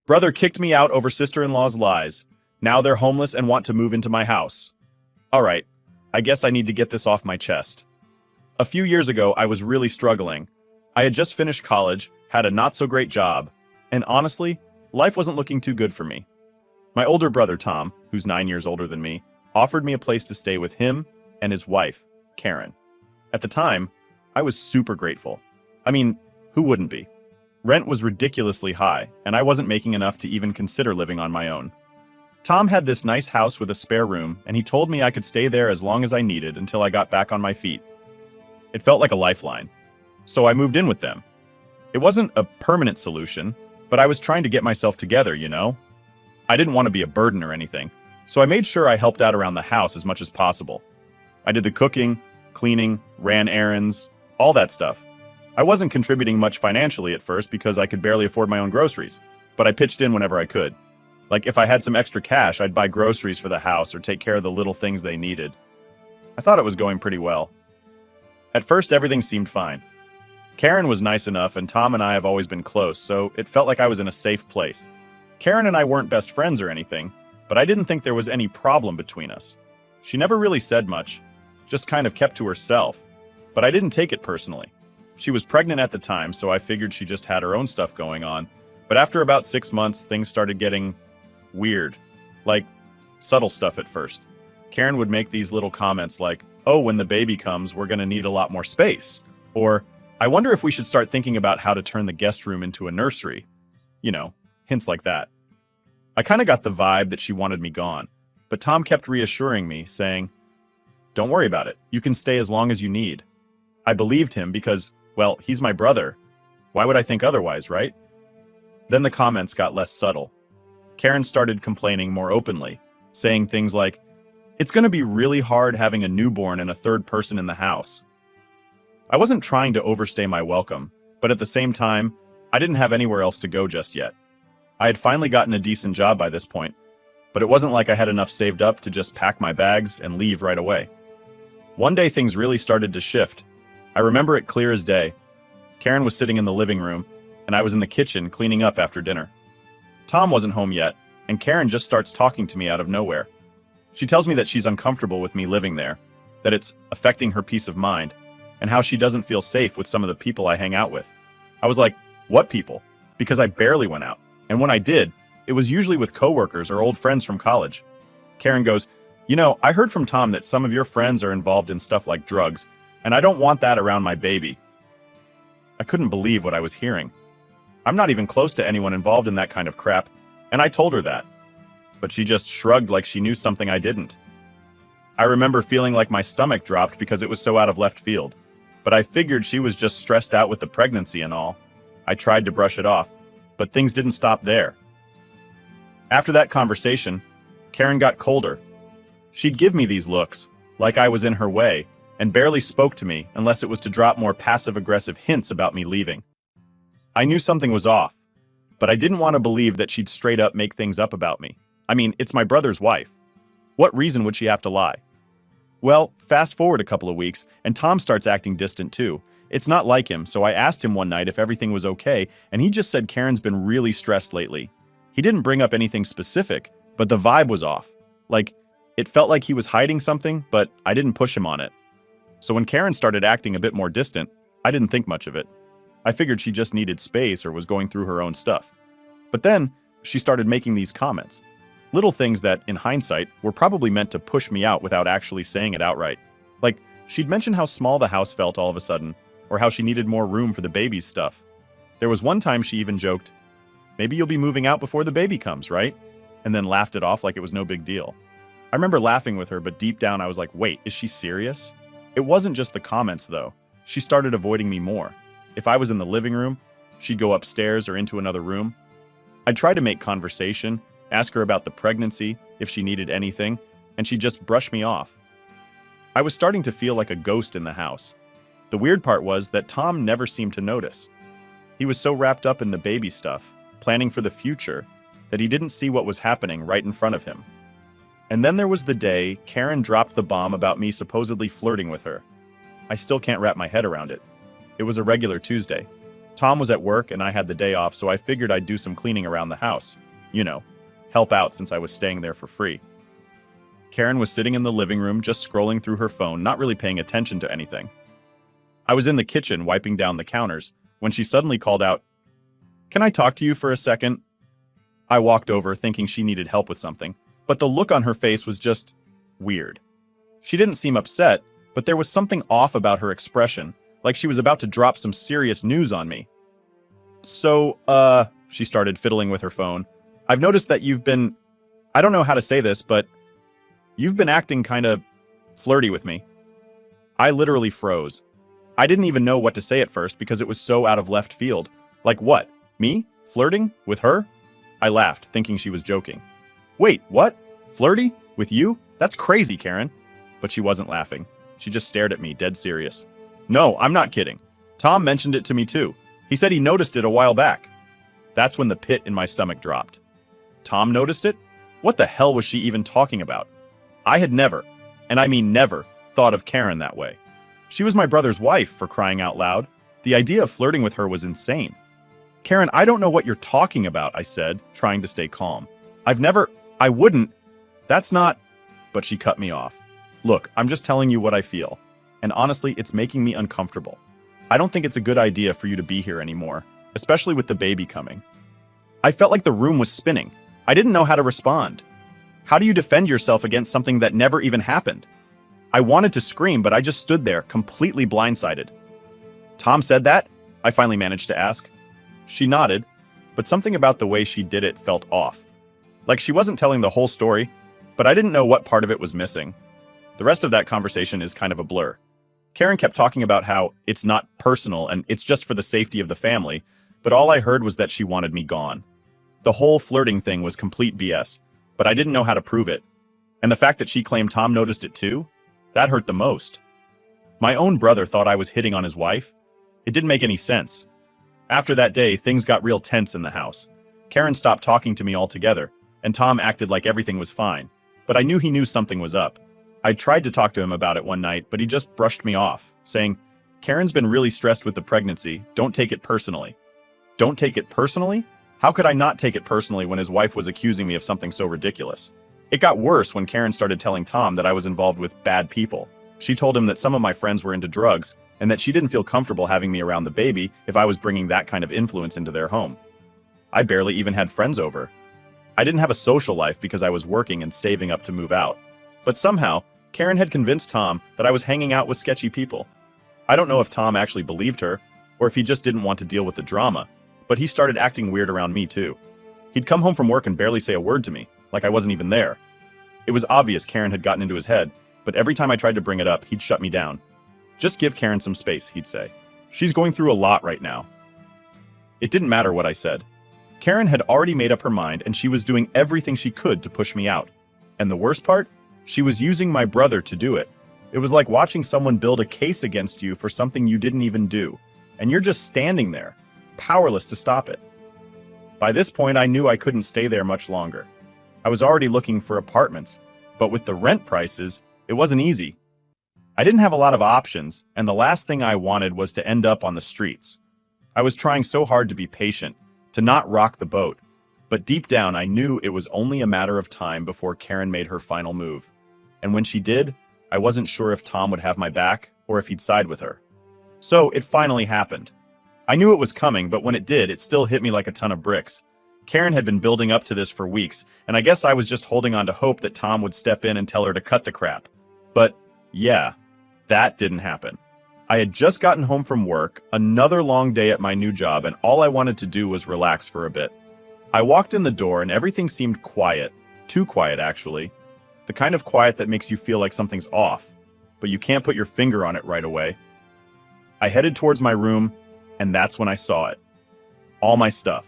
Brother kicked me out over sister-in-law's lies. Now they're homeless and want to move into my house. All right, I guess I need to get this off my chest. A few years ago, I was really struggling. I had just finished college, had a not-so-great job, and honestly, life wasn't looking too good for me. My older brother, Tom, who's 9 years older than me, offered me a place to stay with him and his wife, Karen. At the time, I was super grateful. I mean, who wouldn't be? Rent was ridiculously high, and I wasn't making enough to even consider living on my own. Tom had this nice house with a spare room, and he told me I could stay there as long as I needed until I got back on my feet. It felt like a lifeline. So I moved in with them. It wasn't a permanent solution, but I was trying to get myself together, you know? I didn't want to be a burden or anything, so I made sure I helped out around the house as much as possible. I did the cooking, cleaning, ran errands, all that stuff. I wasn't contributing much financially at first because I could barely afford my own groceries, but I pitched in whenever I could. Like if I had some extra cash, I'd buy groceries for the house or take care of the little things they needed. I thought it was going pretty well. At first, everything seemed fine. Karen was nice enough, and Tom and I have always been close, so it felt like I was in a safe place. Karen and I weren't best friends or anything, but I didn't think there was any problem between us. She never really said much, just kind of kept to herself, but I didn't take it personally. She was pregnant at the time, so I figured she just had her own stuff going on, but after about 6 months, things started getting weird. Like, subtle stuff at first. Karen would make these little comments like, "Oh, when the baby comes, we're gonna need a lot more space," or "I wonder if we should start thinking about how to turn the guest room into a nursery." You know, hints like that. I kind of got the vibe that she wanted me gone, but Tom kept reassuring me, saying, "Don't worry about it. You can stay as long as you need." I believed him because, well, he's my brother. Why would I think otherwise, right? Then the comments got less subtle. Karen started complaining more openly, saying things like, "It's going to be really hard having a newborn and a third person in the house." I wasn't trying to overstay my welcome, but at the same time, I didn't have anywhere else to go just yet. I had finally gotten a decent job by this point, but it wasn't like I had enough saved up to just pack my bags and leave right away. One day things really started to shift. I remember it clear as day. Karen was sitting in the living room, and I was in the kitchen cleaning up after dinner. Tom wasn't home yet, and Karen just starts talking to me out of nowhere. She tells me that she's uncomfortable with me living there, that it's affecting her peace of mind, and how she doesn't feel safe with some of the people I hang out with. I was like, what people? Because I barely went out, and when I did, it was usually with coworkers or old friends from college. Karen goes, "You know, I heard from Tom that some of your friends are involved in stuff like drugs, and I don't want that around my baby." I couldn't believe what I was hearing. I'm not even close to anyone involved in that kind of crap, and I told her that. But she just shrugged like she knew something I didn't. I remember feeling like my stomach dropped because it was so out of left field, but I figured she was just stressed out with the pregnancy and all. I tried to brush it off, but things didn't stop there. After that conversation, Karen got colder. She'd give me these looks, like I was in her way, and barely spoke to me unless it was to drop more passive-aggressive hints about me leaving. I knew something was off, but I didn't want to believe that she'd straight up make things up about me. I mean, it's my brother's wife. What reason would she have to lie? Well, fast forward a couple of weeks, and Tom starts acting distant too. It's not like him, so I asked him one night if everything was okay, and he just said Karen's been really stressed lately. He didn't bring up anything specific, but the vibe was off. Like, it felt like he was hiding something, but I didn't push him on it. So when Karen started acting a bit more distant, I didn't think much of it. I figured she just needed space or was going through her own stuff. But then, she started making these comments. Little things that, in hindsight, were probably meant to push me out without actually saying it outright. Like, she'd mention how small the house felt all of a sudden, or how she needed more room for the baby's stuff. There was one time she even joked, "Maybe you'll be moving out before the baby comes, right?" And then laughed it off like it was no big deal. I remember laughing with her, but deep down I was like, wait, is she serious? It wasn't just the comments, though. She started avoiding me more. If I was in the living room, she'd go upstairs or into another room. I'd try to make conversation, ask her about the pregnancy, if she needed anything, and she'd just brush me off. I was starting to feel like a ghost in the house. The weird part was that Tom never seemed to notice. He was so wrapped up in the baby stuff, planning for the future, that he didn't see what was happening right in front of him. And then there was the day Karen dropped the bomb about me supposedly flirting with her. I still can't wrap my head around it. It was a regular Tuesday. Tom was at work and I had the day off, so I figured I'd do some cleaning around the house. You know, help out since I was staying there for free. Karen was sitting in the living room just scrolling through her phone, not really paying attention to anything. I was in the kitchen wiping down the counters when she suddenly called out, "Can I talk to you for a second?" I walked over thinking she needed help with something, but the look on her face was just weird. She didn't seem upset, but there was something off about her expression, like she was about to drop some serious news on me. "So, she started fiddling with her phone. "I've noticed that I don't know how to say this, but you've been acting kinda flirty with me." I literally froze. I didn't even know what to say at first because it was so out of left field. Like what? Me? Flirting? With her? I laughed, thinking she was joking. "Wait, what? Flirty? With you? That's crazy, Karen." But she wasn't laughing. She just stared at me, dead serious. "No, I'm not kidding. Tom mentioned it to me too. He said he noticed it a while back." That's when the pit in my stomach dropped. Tom noticed it? What the hell was she even talking about? I had never, and I mean never, thought of Karen that way. She was my brother's wife, for crying out loud. The idea of flirting with her was insane. "Karen, I don't know what you're talking about," I said, trying to stay calm. I wouldn't. That's not..." But she cut me off. "Look, I'm just telling you what I feel. And honestly, it's making me uncomfortable. I don't think it's a good idea for you to be here anymore, especially with the baby coming." I felt like the room was spinning. I didn't know how to respond. How do you defend yourself against something that never even happened? I wanted to scream, but I just stood there, completely blindsided. "Tom said that?" I finally managed to ask. She nodded, but something about the way she did it felt off. Like she wasn't telling the whole story, but I didn't know what part of it was missing. The rest of that conversation is kind of a blur. Karen kept talking about how it's not personal and it's just for the safety of the family, but all I heard was that she wanted me gone. The whole flirting thing was complete BS, but I didn't know how to prove it. And the fact that she claimed Tom noticed it too? That hurt the most. My own brother thought I was hitting on his wife. It didn't make any sense. After that day, things got real tense in the house. Karen stopped talking to me altogether, and Tom acted like everything was fine, but I knew he knew something was up. I tried to talk to him about it one night, but he just brushed me off, saying, "Karen's been really stressed with the pregnancy. Don't take it personally." Don't take it personally? How could I not take it personally when his wife was accusing me of something so ridiculous? It got worse when Karen started telling Tom that I was involved with bad people. She told him that some of my friends were into drugs, and that she didn't feel comfortable having me around the baby if I was bringing that kind of influence into their home. I barely even had friends over. I didn't have a social life because I was working and saving up to move out. But somehow, Karen had convinced Tom that I was hanging out with sketchy people. I don't know if Tom actually believed her, or if he just didn't want to deal with the drama, but he started acting weird around me too. He'd come home from work and barely say a word to me, like I wasn't even there. It was obvious Karen had gotten into his head, but every time I tried to bring it up, he'd shut me down. "Just give Karen some space," he'd say. "She's going through a lot right now." It didn't matter what I said. Karen had already made up her mind, and she was doing everything she could to push me out. And the worst part? She was using my brother to do it. It was like watching someone build a case against you for something you didn't even do, and you're just standing there, powerless to stop it. By this point, I knew I couldn't stay there much longer. I was already looking for apartments, but with the rent prices, it wasn't easy. I didn't have a lot of options, and the last thing I wanted was to end up on the streets. I was trying so hard to be patient, to not rock the boat, but deep down I knew it was only a matter of time before Karen made her final move. And when she did, I wasn't sure if Tom would have my back or if he'd side with her. So it finally happened. I knew it was coming, but when it did, it still hit me like a ton of bricks. Karen had been building up to this for weeks, and I guess I was just holding on to hope that Tom would step in and tell her to cut the crap. But yeah, that didn't happen. I had just gotten home from work, another long day at my new job, and all I wanted to do was relax for a bit. I walked in the door and everything seemed quiet. Too quiet, actually. The kind of quiet that makes you feel like something's off, but you can't put your finger on it right away. I headed towards my room, and that's when I saw it. All my stuff.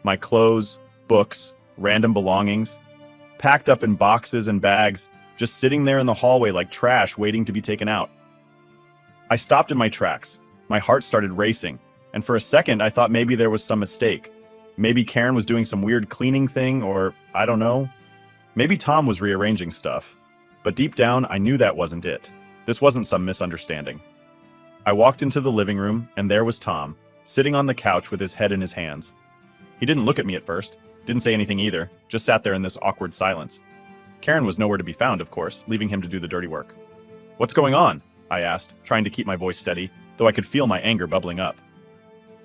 My clothes, books, random belongings, packed up in boxes and bags, just sitting there in the hallway like trash waiting to be taken out. I stopped in my tracks. My heart started racing, and for a second I thought maybe there was some mistake. Maybe Karen was doing some weird cleaning thing, or I don't know. Maybe Tom was rearranging stuff. But deep down, I knew that wasn't it. This wasn't some misunderstanding. I walked into the living room, and there was Tom, sitting on the couch with his head in his hands. He didn't look at me at first, didn't say anything either, just sat there in this awkward silence. Karen was nowhere to be found, of course, leaving him to do the dirty work. "What's going on?" I asked, trying to keep my voice steady, though I could feel my anger bubbling up.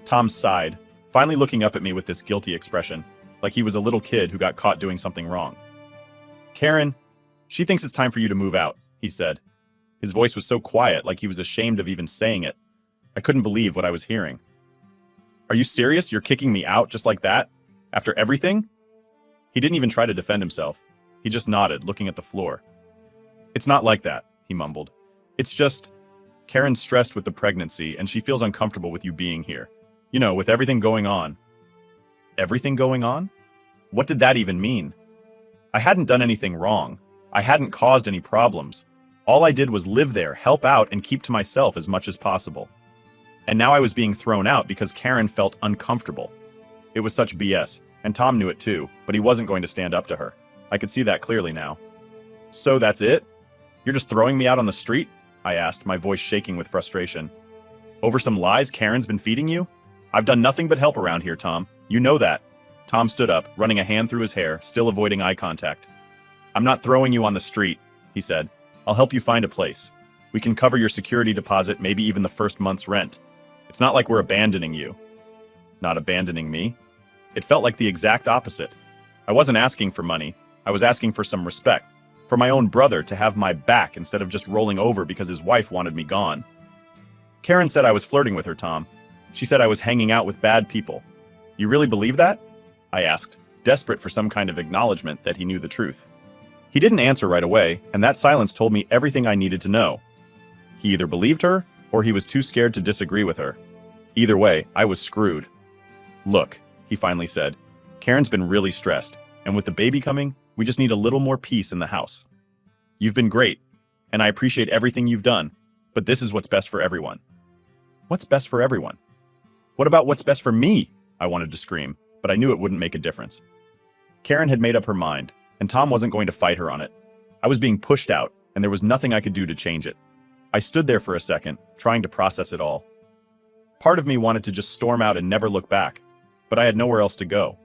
Tom sighed, finally looking up at me with this guilty expression, like he was a little kid who got caught doing something wrong. "Karen, she thinks it's time for you to move out," he said. His voice was so quiet, like he was ashamed of even saying it. I couldn't believe what I was hearing. "Are you serious? You're kicking me out just like that? After everything?" He didn't even try to defend himself. He just nodded, looking at the floor. "It's not like that," he mumbled. "It's just, Karen's stressed with the pregnancy, and she feels uncomfortable with you being here. You know, with everything going on." Everything going on? What did that even mean? I hadn't done anything wrong. I hadn't caused any problems. All I did was live there, help out, and keep to myself as much as possible. And now I was being thrown out because Karen felt uncomfortable. It was such BS, and Tom knew it too, but he wasn't going to stand up to her. I could see that clearly now. "So that's it? You're just throwing me out on the street?" I asked, my voice shaking with frustration. "Over some lies Karen's been feeding you? I've done nothing but help around here, Tom. You know that." Tom stood up, running a hand through his hair, still avoiding eye contact. "I'm not throwing you on the street," he said. "I'll help you find a place. We can cover your security deposit, maybe even the first month's rent. It's not like we're abandoning you." Not abandoning me? It felt like the exact opposite. I wasn't asking for money. I was asking for some respect. For my own brother to have my back instead of just rolling over because his wife wanted me gone. "Karen said I was flirting with her, Tom. She said I was hanging out with bad people. You really believe that?" I asked, desperate for some kind of acknowledgement that he knew the truth. He didn't answer right away, and that silence told me everything I needed to know. He either believed her, or he was too scared to disagree with her. Either way, I was screwed. "Look," he finally said, "Karen's been really stressed, and with the baby coming, we just need a little more peace in the house. You've been great, and I appreciate everything you've done, but this is what's best for everyone." What's best for everyone? What about what's best for me? I wanted to scream, but I knew it wouldn't make a difference. Karen had made up her mind, and Tom wasn't going to fight her on it. I was being pushed out, and there was nothing I could do to change it. I stood there for a second, trying to process it all. Part of me wanted to just storm out and never look back, but I had nowhere else to go.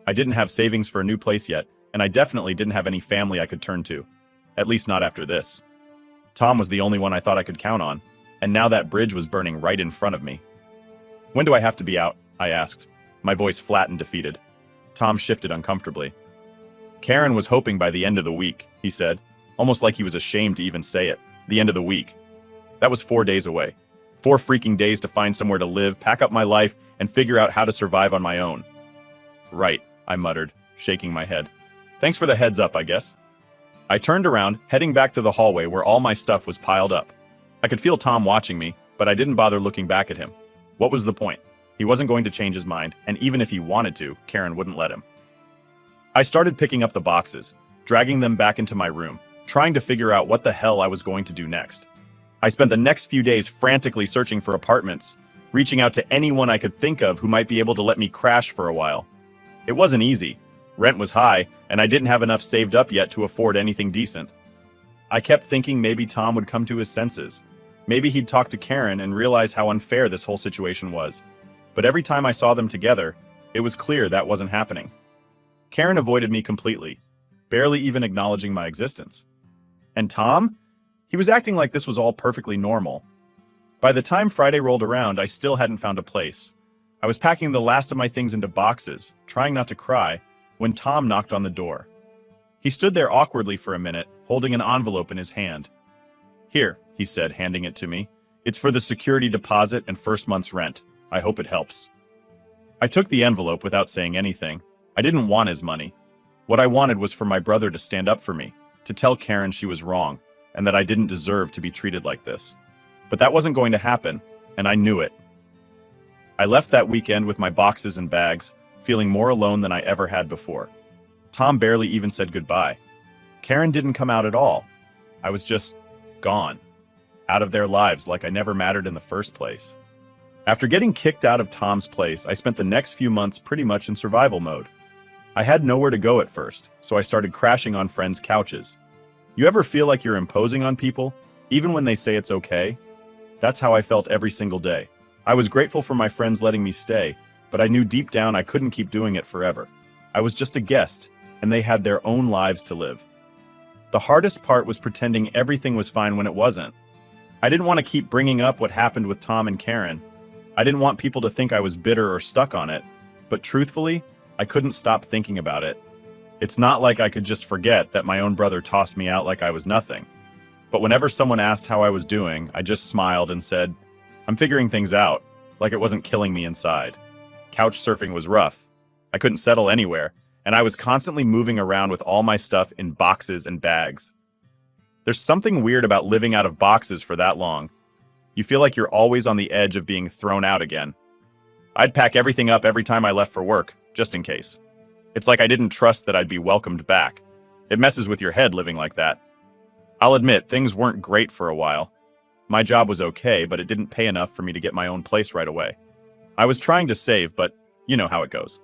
I didn't have savings for a new place yet, and I definitely didn't have any family I could turn to, at least not after this. Tom was the only one I thought I could count on, and now that bridge was burning right in front of me. "When do I have to be out?" I asked, my voice flat and defeated. Tom shifted uncomfortably. "Karen was hoping by the end of the week," he said, almost like he was ashamed to even say it. The end of the week. That was 4 days away. 4 freaking days to find somewhere to live, pack up my life, and figure out how to survive on my own. "Right," I muttered, shaking my head. "Thanks for the heads up, I guess." I turned around, heading back to the hallway where all my stuff was piled up. I could feel Tom watching me, but I didn't bother looking back at him. What was the point? He wasn't going to change his mind, and even if he wanted to, Karen wouldn't let him. I started picking up the boxes, dragging them back into my room, trying to figure out what the hell I was going to do next. I spent the next few days frantically searching for apartments, reaching out to anyone I could think of who might be able to let me crash for a while. It wasn't easy. Rent was high, and I didn't have enough saved up yet to afford anything decent. I kept thinking maybe Tom would come to his senses. Maybe he'd talk to Karen and realize how unfair this whole situation was. But every time I saw them together, it was clear that wasn't happening. Karen avoided me completely, barely even acknowledging my existence. And Tom? He was acting like this was all perfectly normal. By the time Friday rolled around, I still hadn't found a place. I was packing the last of my things into boxes, trying not to cry, when Tom knocked on the door. He stood there awkwardly for a minute, holding an envelope in his hand. "Here," he said, handing it to me. "It's for the security deposit and first month's rent. I hope it helps." I took the envelope without saying anything. I didn't want his money. What I wanted was for my brother to stand up for me, to tell Karen she was wrong, and that I didn't deserve to be treated like this. But that wasn't going to happen, and I knew it. I left that weekend with my boxes and bags, feeling more alone than I ever had before. Tom barely even said goodbye. Karen didn't come out at all. I was just gone. Out of their lives like I never mattered in the first place. After getting kicked out of Tom's place, I spent the next few months pretty much in survival mode. I had nowhere to go at first, so I started crashing on friends' couches. You ever feel like you're imposing on people, even when they say it's okay? That's how I felt every single day. I was grateful for my friends letting me stay, but I knew deep down I couldn't keep doing it forever. I was just a guest, and they had their own lives to live. The hardest part was pretending everything was fine when it wasn't. I didn't want to keep bringing up what happened with Tom and Karen. I didn't want people to think I was bitter or stuck on it, but truthfully, I couldn't stop thinking about it. It's not like I could just forget that my own brother tossed me out like I was nothing. But whenever someone asked how I was doing, I just smiled and said, "I'm figuring things out," like it wasn't killing me inside. Couch surfing was rough. I couldn't settle anywhere, and I was constantly moving around with all my stuff in boxes and bags. There's something weird about living out of boxes for that long. You feel like you're always on the edge of being thrown out again. I'd pack everything up every time I left for work, just in case. It's like I didn't trust that I'd be welcomed back. It messes with your head living like that. I'll admit, things weren't great for a while. My job was okay, but it didn't pay enough for me to get my own place right away. I was trying to save, but you know how it goes.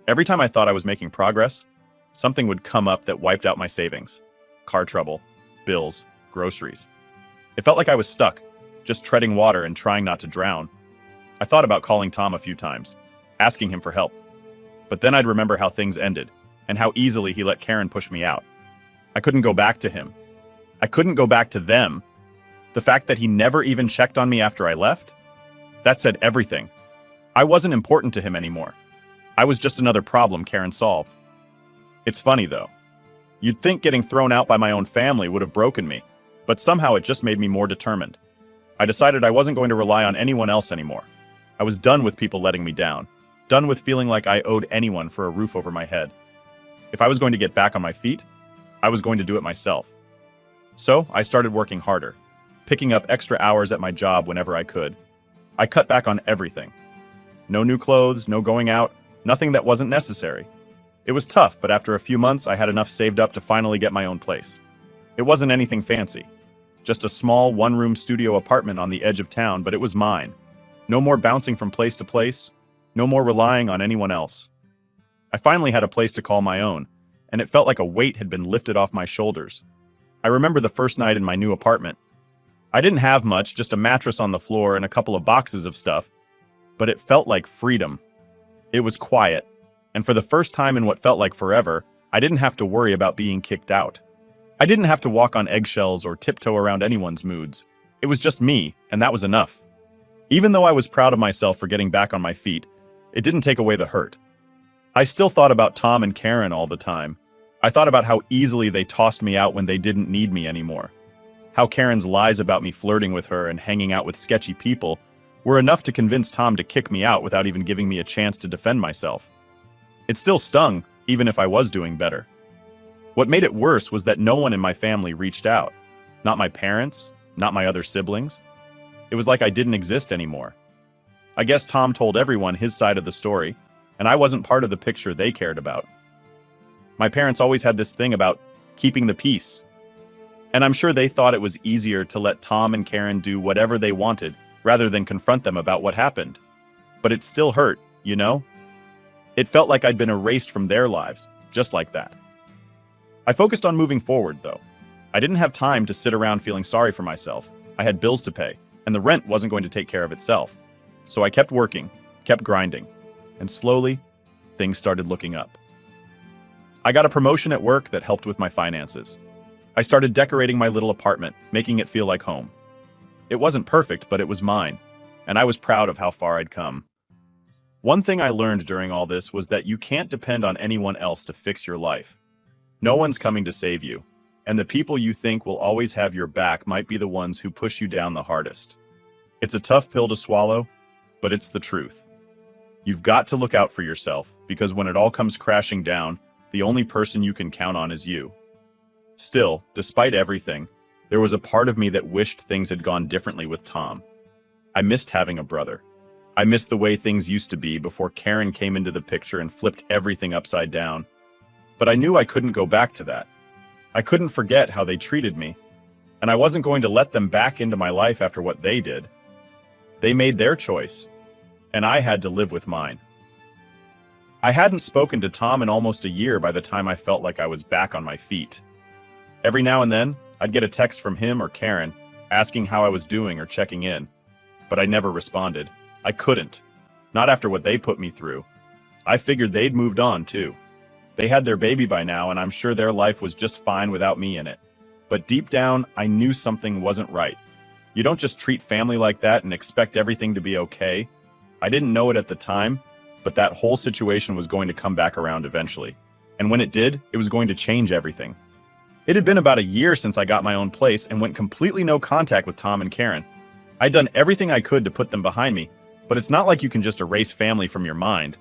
Every time I thought I was making progress, something would come up that wiped out my savings. Car trouble, bills, groceries. It felt like I was stuck, just treading water and trying not to drown. I thought about calling Tom a few times, asking him for help. But then I'd remember how things ended, and how easily he let Karen push me out. I couldn't go back to him. I couldn't go back to them. The fact that he never even checked on me after I left? That said everything. I wasn't important to him anymore. I was just another problem Karen solved. It's funny though. You'd think getting thrown out by my own family would have broken me, but somehow it just made me more determined. I decided I wasn't going to rely on anyone else anymore. I was done with people letting me down. Done with feeling like I owed anyone for a roof over my head. If I was going to get back on my feet, I was going to do it myself. So I started working harder, picking up extra hours at my job whenever I could. I cut back on everything. No new clothes, no going out, nothing that wasn't necessary. It was tough, but after a few months, I had enough saved up to finally get my own place. It wasn't anything fancy. Just a small one-room studio apartment on the edge of town, but it was mine. No more bouncing from place to place. No more relying on anyone else. I finally had a place to call my own, and it felt like a weight had been lifted off my shoulders. I remember the first night in my new apartment. I didn't have much, just a mattress on the floor and a couple of boxes of stuff, but it felt like freedom. It was quiet, and for the first time in what felt like forever, I didn't have to worry about being kicked out. I didn't have to walk on eggshells or tiptoe around anyone's moods. It was just me, and that was enough. Even though I was proud of myself for getting back on my feet, it didn't take away the hurt. I still thought about Tom and Karen all the time. I thought about how easily they tossed me out when they didn't need me anymore. How Karen's lies about me flirting with her and hanging out with sketchy people were enough to convince Tom to kick me out without even giving me a chance to defend myself. It still stung, even if I was doing better. What made it worse was that no one in my family reached out. Not my parents, not my other siblings. It was like I didn't exist anymore. I guess Tom told everyone his side of the story, and I wasn't part of the picture they cared about. My parents always had this thing about keeping the peace. And I'm sure they thought it was easier to let Tom and Karen do whatever they wanted rather than confront them about what happened. But it still hurt, you know? It felt like I'd been erased from their lives, just like that. I focused on moving forward, though. I didn't have time to sit around feeling sorry for myself. I had bills to pay, and the rent wasn't going to take care of itself. So I kept working, kept grinding, and slowly, things started looking up. I got a promotion at work that helped with my finances. I started decorating my little apartment, making it feel like home. It wasn't perfect, but it was mine, and I was proud of how far I'd come. One thing I learned during all this was that you can't depend on anyone else to fix your life. No one's coming to save you, and the people you think will always have your back might be the ones who push you down the hardest. It's a tough pill to swallow, but it's the truth. You've got to look out for yourself, because when it all comes crashing down, the only person you can count on is you. Still, despite everything, there was a part of me that wished things had gone differently with Tom. I missed having a brother. I missed the way things used to be before Karen came into the picture and flipped everything upside down. But I knew I couldn't go back to that. I couldn't forget how they treated me, and I wasn't going to let them back into my life after what they did. They made their choice, and I had to live with mine. I hadn't spoken to Tom in almost a year by the time I felt like I was back on my feet. Every now and then, I'd get a text from him or Karen asking how I was doing or checking in, but I never responded. I couldn't. Not after what they put me through. I figured they'd moved on, too. They had their baby by now, and I'm sure their life was just fine without me in it. But deep down, I knew something wasn't right. You don't just treat family like that and expect everything to be okay. I didn't know it at the time, but that whole situation was going to come back around eventually. And when it did, it was going to change everything. It had been about a year since I got my own place and went completely no contact with Tom and Karen. I'd done everything I could to put them behind me, but it's not like you can just erase family from your mind.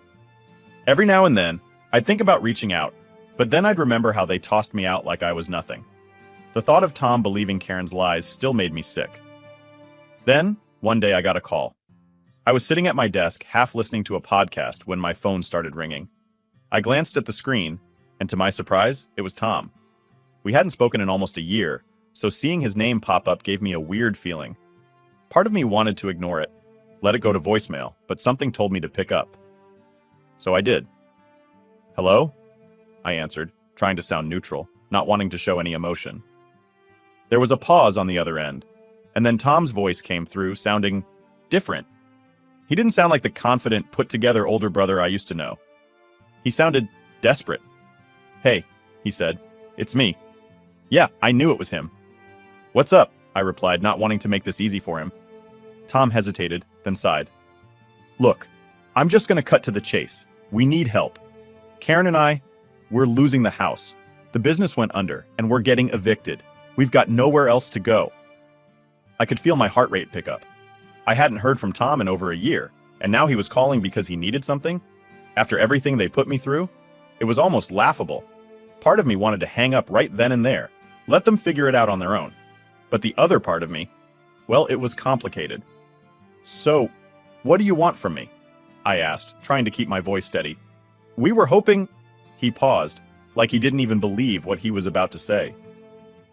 Every now and then, I'd think about reaching out, but then I'd remember how they tossed me out like I was nothing. The thought of Tom believing Karen's lies still made me sick. Then, one day I got a call. I was sitting at my desk, half listening to a podcast when my phone started ringing. I glanced at the screen, and to my surprise, it was Tom. We hadn't spoken in almost a year, so seeing his name pop up gave me a weird feeling. Part of me wanted to ignore it, let it go to voicemail, but something told me to pick up. So I did. "Hello?" I answered, trying to sound neutral, not wanting to show any emotion. There was a pause on the other end, and then Tom's voice came through, sounding different. He didn't sound like the confident, put-together older brother I used to know. He sounded desperate. "Hey," he said, "it's me." Yeah, I knew it was him. "What's up?" I replied, not wanting to make this easy for him. Tom hesitated, then sighed. "Look, I'm just going to cut to the chase. We need help. Karen and we're losing the house. The business went under, and we're getting evicted. We've got nowhere else to go." I could feel my heart rate pick up. I hadn't heard from Tom in over a year, and now he was calling because he needed something? After everything they put me through? It was almost laughable. Part of me wanted to hang up right then and there, let them figure it out on their own. But the other part of me, well, it was complicated. "So, what do you want from me?" I asked, trying to keep my voice steady. "We were hoping—" He paused, like he didn't even believe what he was about to say.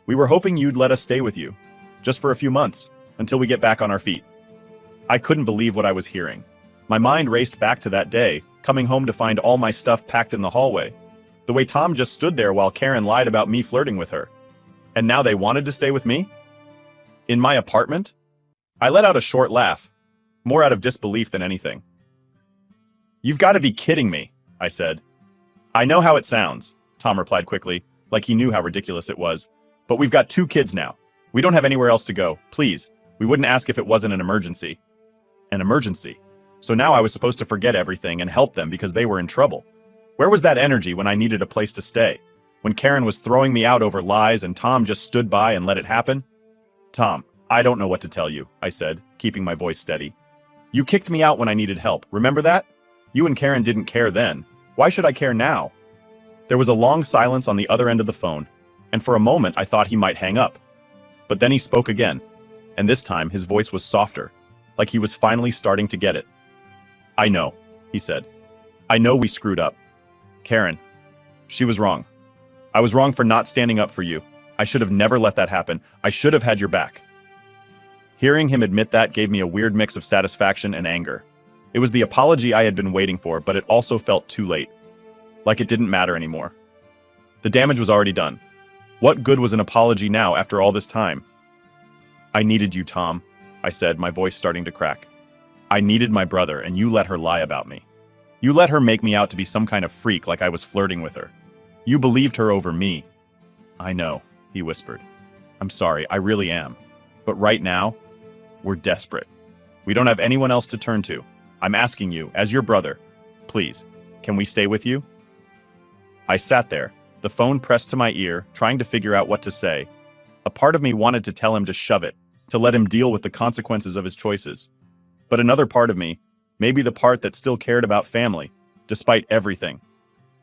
"We were hoping you'd let us stay with you, just for a few months, until we get back on our feet." I couldn't believe what I was hearing. My mind raced back to that day, coming home to find all my stuff packed in the hallway. The way Tom just stood there while Karen lied about me flirting with her. And now they wanted to stay with me? In my apartment? I let out a short laugh, more out of disbelief than anything. "You've got to be kidding me," I said. "I know how it sounds," Tom replied quickly, like he knew how ridiculous it was. "But we've got 2 kids now. We don't have anywhere else to go. Please, we wouldn't ask if it wasn't an emergency." An emergency? So now I was supposed to forget everything and help them because they were in trouble. Where was that energy when I needed a place to stay? When Karen was throwing me out over lies and Tom just stood by and let it happen? "Tom, I don't know what to tell you," I said, keeping my voice steady. "You kicked me out when I needed help. Remember that? You and Karen didn't care then. Why should I care now?" There was a long silence on the other end of the phone, and for a moment I thought he might hang up. But then he spoke again, and this time his voice was softer, like he was finally starting to get it. "I know," he said. "I know we screwed up. Karen, she was wrong. I was wrong for not standing up for you. I should have never let that happen. I should have had your back." Hearing him admit that gave me a weird mix of satisfaction and anger. It was the apology I had been waiting for, but it also felt too late. Like it didn't matter anymore. The damage was already done. What good was an apology now after all this time? "I needed you, Tom," I said, my voice starting to crack. "I needed my brother, and you let her lie about me. You let her make me out to be some kind of freak like I was flirting with her. You believed her over me." "I know," he whispered. "I'm sorry, I really am. But right now, we're desperate. We don't have anyone else to turn to. I'm asking you, as your brother, please, can we stay with you?" I sat there, the phone pressed to my ear, trying to figure out what to say. A part of me wanted to tell him to shove it, to let him deal with the consequences of his choices. But another part of me, maybe the part that still cared about family, despite everything,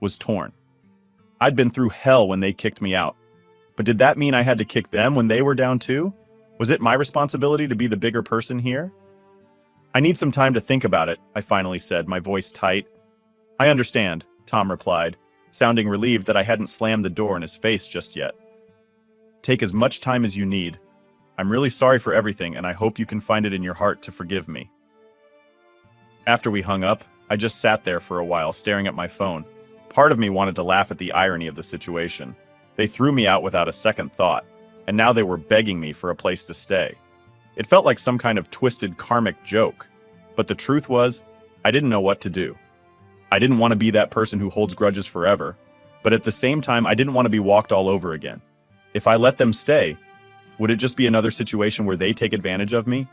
was torn. I'd been through hell when they kicked me out. But did that mean I had to kick them when they were down too? Was it my responsibility to be the bigger person here? "I need some time to think about it," I finally said, my voice tight. "I understand," Tom replied, sounding relieved that I hadn't slammed the door in his face just yet. "Take as much time as you need. I'm really sorry for everything, and I hope you can find it in your heart to forgive me." After we hung up, I just sat there for a while, staring at my phone. Part of me wanted to laugh at the irony of the situation. They threw me out without a second thought, and now they were begging me for a place to stay. It felt like some kind of twisted karmic joke. But the truth was, I didn't know what to do. I didn't want to be that person who holds grudges forever, but at the same time, I didn't want to be walked all over again. If I let them stay, would it just be another situation where they take advantage of me?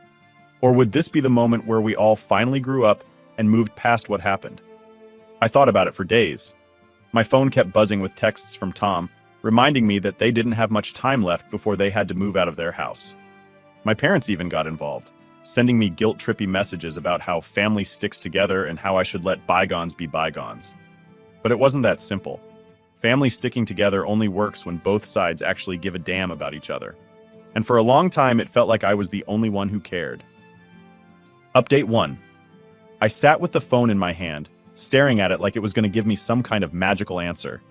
Or would this be the moment where we all finally grew up and moved past what happened? I thought about it for days. My phone kept buzzing with texts from Tom, reminding me that they didn't have much time left before they had to move out of their house. My parents even got involved, sending me guilt-trippy messages about how family sticks together and how I should let bygones be bygones. But it wasn't that simple. Family sticking together only works when both sides actually give a damn about each other. And for a long time, it felt like I was the only one who cared. Update 1. I sat with the phone in my hand, staring at it like it was going to give me some kind of magical answer.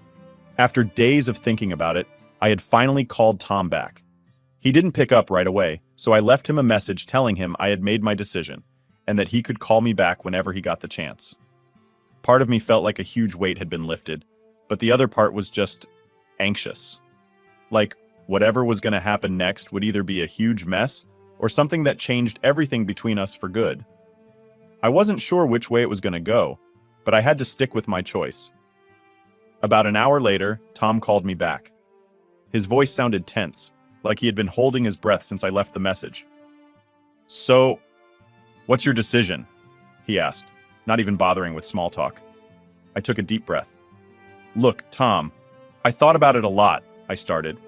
After days of thinking about it, I had finally called Tom back. He didn't pick up right away, so I left him a message telling him I had made my decision, and that he could call me back whenever he got the chance. Part of me felt like a huge weight had been lifted, but the other part was just anxious. Like, whatever was going to happen next would either be a huge mess or something that changed everything between us for good. I wasn't sure which way it was going to go, but I had to stick with my choice. About an hour later, Tom called me back. His voice sounded tense, like he had been holding his breath since I left the message. "So, what's your decision?" he asked, not even bothering with small talk. I took a deep breath. "Look, Tom, I thought about it a lot," I started,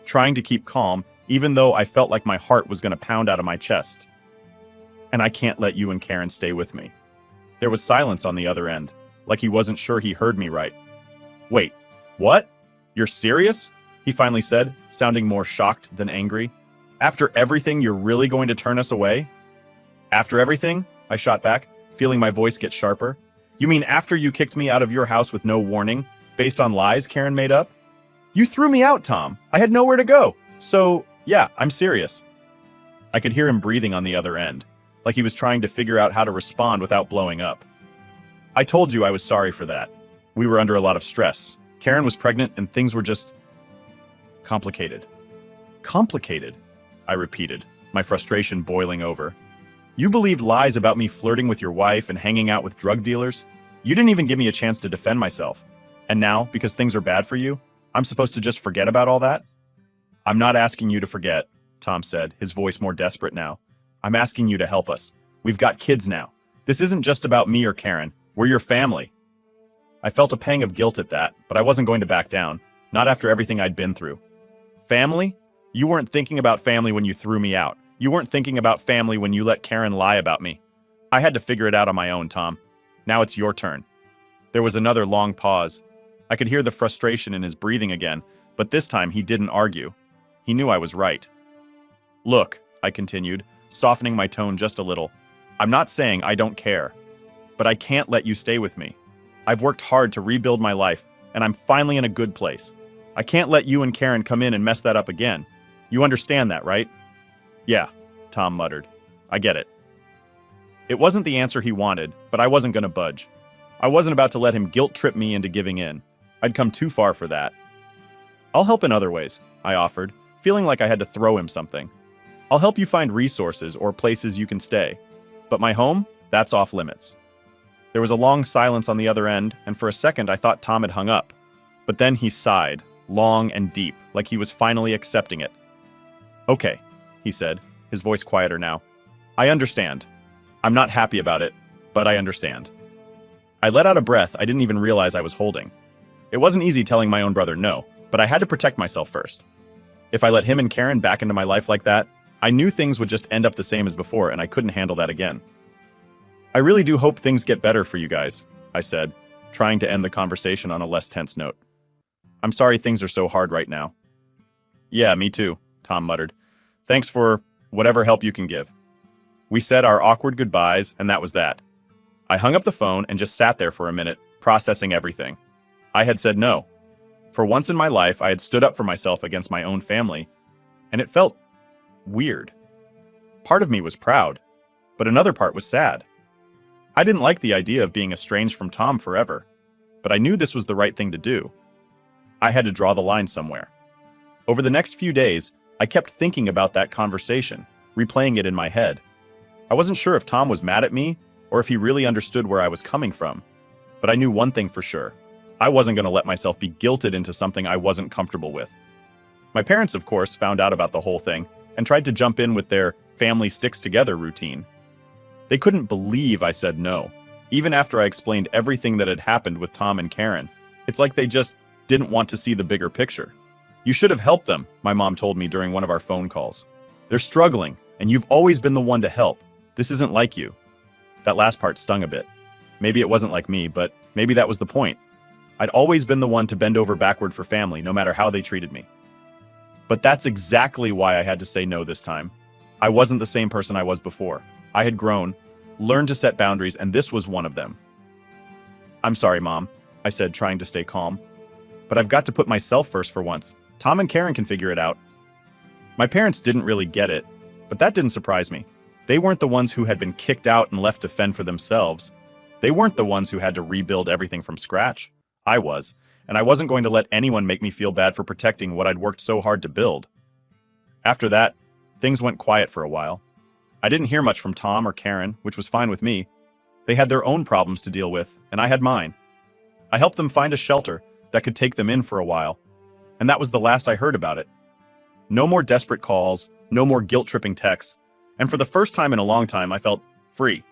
trying to keep calm, even though I felt like my heart was going to pound out of my chest. "And I can't let you and Karen stay with me." There was silence on the other end, like he wasn't sure he heard me right. "Wait, what? You're serious?" he finally said, sounding more shocked than angry. "After everything, you're really going to turn us away?" "After everything?" I shot back, feeling my voice get sharper. "You mean after you kicked me out of your house with no warning, based on lies Karen made up? You threw me out, Tom. I had nowhere to go. So, yeah, I'm serious." I could hear him breathing on the other end, like he was trying to figure out how to respond without blowing up. "I told you I was sorry for that. We were under a lot of stress. Karen was pregnant and things were just complicated." "Complicated?" I repeated, my frustration boiling over. "You believed lies about me flirting with your wife and hanging out with drug dealers? You didn't even give me a chance to defend myself. And now, because things are bad for you, I'm supposed to just forget about all that?" "I'm not asking you to forget," Tom said, his voice more desperate now. "I'm asking you to help us. We've got kids now. This isn't just about me or Karen. We're your family." I felt a pang of guilt at that, but I wasn't going to back down, not after everything I'd been through. "Family? You weren't thinking about family when you threw me out. You weren't thinking about family when you let Karen lie about me. I had to figure it out on my own, Tom. Now it's your turn." There was another long pause. I could hear the frustration in his breathing again, but this time he didn't argue. He knew I was right. "Look," I continued, softening my tone just a little, "I'm not saying I don't care, but I can't let you stay with me. I've worked hard to rebuild my life, and I'm finally in a good place. I can't let you and Karen come in and mess that up again. You understand that, right?" "Yeah," Tom muttered. "I get it." It wasn't the answer he wanted, but I wasn't going to budge. I wasn't about to let him guilt-trip me into giving in. I'd come too far for that. "I'll help in other ways," I offered, feeling like I had to throw him something. "I'll help you find resources or places you can stay. But my home? That's off limits." There was a long silence on the other end, and for a second I thought Tom had hung up. But then he sighed, long and deep, like he was finally accepting it. "Okay," he said, his voice quieter now. "I understand. I'm not happy about it, but I understand." I let out a breath I didn't even realize I was holding. It wasn't easy telling my own brother no, but I had to protect myself first. If I let him and Karen back into my life like that, I knew things would just end up the same as before, and I couldn't handle that again. "I really do hope things get better for you guys," I said, trying to end the conversation on a less tense note. "I'm sorry things are so hard right now." "Yeah, me too," Tom muttered. "Thanks for whatever help you can give." We said our awkward goodbyes, and that was that. I hung up the phone and just sat there for a minute, processing everything. I had said no. For once in my life, I had stood up for myself against my own family, and it felt weird. Part of me was proud, but another part was sad. I didn't like the idea of being estranged from Tom forever, but I knew this was the right thing to do. I had to draw the line somewhere. Over the next few days, I kept thinking about that conversation, replaying it in my head. I wasn't sure if Tom was mad at me, or if he really understood where I was coming from. But I knew one thing for sure. I wasn't going to let myself be guilted into something I wasn't comfortable with. My parents, of course, found out about the whole thing and tried to jump in with their family sticks together routine. They couldn't believe I said no, even after I explained everything that had happened with Tom and Karen. It's like they just didn't want to see the bigger picture. You should have helped them, my mom told me during one of our phone calls. They're struggling, and you've always been the one to help. This isn't like you. That last part stung a bit. Maybe it wasn't like me, but maybe that was the point. I'd always been the one to bend over backward for family, no matter how they treated me. But that's exactly why I had to say no this time. I wasn't the same person I was before. I had grown, learned to set boundaries, and this was one of them. I'm sorry, Mom, I said, trying to stay calm. But I've got to put myself first for once. Tom and Karen can figure it out. My parents didn't really get it, but that didn't surprise me. They weren't the ones who had been kicked out and left to fend for themselves. They weren't the ones who had to rebuild everything from scratch. I was, and I wasn't going to let anyone make me feel bad for protecting what I'd worked so hard to build. After that, things went quiet for a while. I didn't hear much from Tom or Karen, which was fine with me. They had their own problems to deal with, and I had mine. I helped them find a shelter that could take them in for a while, and that was the last I heard about it. No more desperate calls, no more guilt-tripping texts, and for the first time in a long time, I felt free.